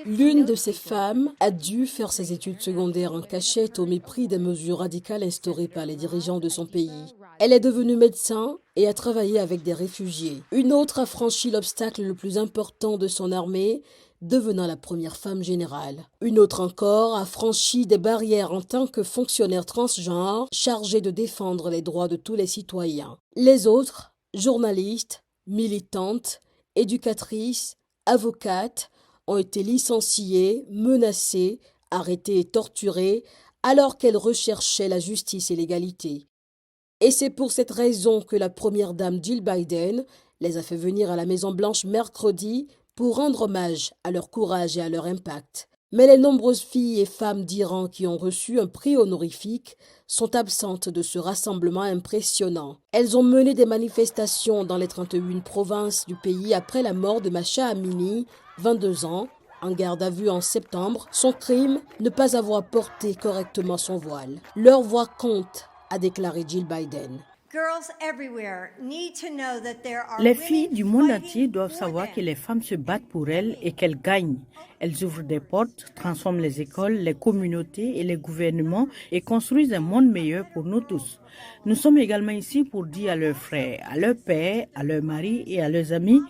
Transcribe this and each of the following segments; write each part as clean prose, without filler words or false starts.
L'une de ces femmes a dû faire ses études secondaires en cachette au mépris des mesures radicales instaurées par les dirigeants de son pays. Elle est devenue médecin et a travaillé avec des réfugiés. Une autre a franchi l'obstacle le plus important de son armée, devenant la première femme générale. Une autre encore a franchi des barrières en tant que fonctionnaire transgenre chargée de défendre les droits de tous les citoyens. Les autres, journalistes, militantes, éducatrices, avocates, ont été licenciées, menacées, arrêtées et torturées alors qu'elles recherchaient la justice et l'égalité. Et c'est pour cette raison que la première dame Jill Biden les a fait venir à la Maison-Blanche mercredi pour rendre hommage à leur courage et à leur impact. Mais les nombreuses filles et femmes d'Iran qui ont reçu un prix honorifique sont absentes de ce rassemblement impressionnant. Elles ont mené des manifestations dans les 31 provinces du pays après la mort de Mahsa Amini, 22 ans, en garde à vue en septembre. Son crime, ne pas avoir porté correctement son voile. Leur voix compte, a déclaré Jill Biden. Les filles du monde entier doivent savoir que les femmes se battent pour elles et qu'elles gagnent. Elles ouvrent des portes, transforment les écoles, les communautés et les gouvernements et construisent un monde meilleur pour nous tous. Nous sommes également ici pour dire à leurs frères, à leurs pères, à leurs maris et à leurs amis,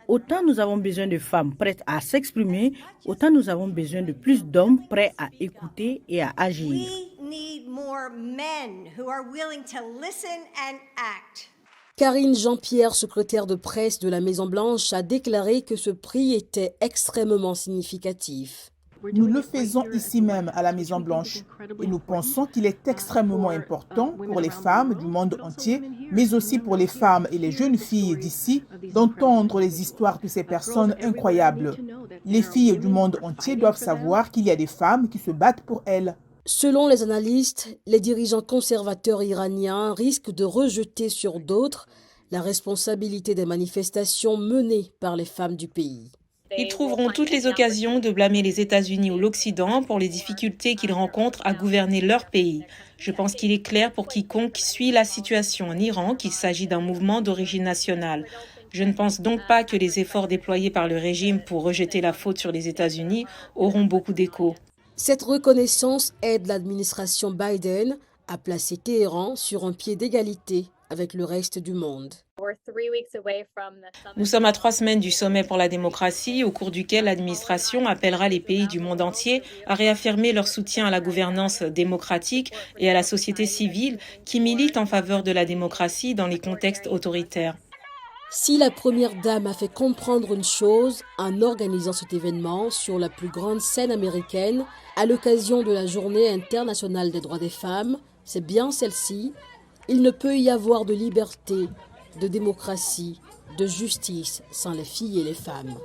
autant nous avons besoin de femmes prêtes à s'exprimer, autant nous avons besoin de plus d'hommes prêts à écouter et à agir. Karine Jean-Pierre, secrétaire de presse de la Maison-Blanche, a déclaré que ce prix était extrêmement significatif. Nous le faisons ici même à la Maison-Blanche et nous pensons qu'il est extrêmement important pour les femmes du monde entier, mais aussi pour les femmes et les jeunes filles d'ici, d'entendre les histoires de ces personnes incroyables. Les filles du monde entier doivent savoir qu'il y a des femmes qui se battent pour elles. Selon les analystes, les dirigeants conservateurs iraniens risquent de rejeter sur d'autres la responsabilité des manifestations menées par les femmes du pays. Ils trouveront toutes les occasions de blâmer les États-Unis ou l'Occident pour les difficultés qu'ils rencontrent à gouverner leur pays. Je pense qu'il est clair pour quiconque suit la situation en Iran qu'il s'agit d'un mouvement d'origine nationale. Je ne pense donc pas que les efforts déployés par le régime pour rejeter la faute sur les États-Unis auront beaucoup d'écho. Cette reconnaissance aide l'administration Biden à placer Téhéran sur un pied d'égalité avec le reste du monde. Nous sommes à 3 semaines du sommet pour la démocratie, au cours duquel l'administration appellera les pays du monde entier à réaffirmer leur soutien à la gouvernance démocratique et à la société civile qui milite en faveur de la démocratie dans les contextes autoritaires. Si la première dame a fait comprendre une chose en organisant cet événement sur la plus grande scène américaine à l'occasion de la Journée internationale des droits des femmes, c'est bien celle-ci. Il ne peut y avoir de liberté, de démocratie, de justice sans les filles et les femmes.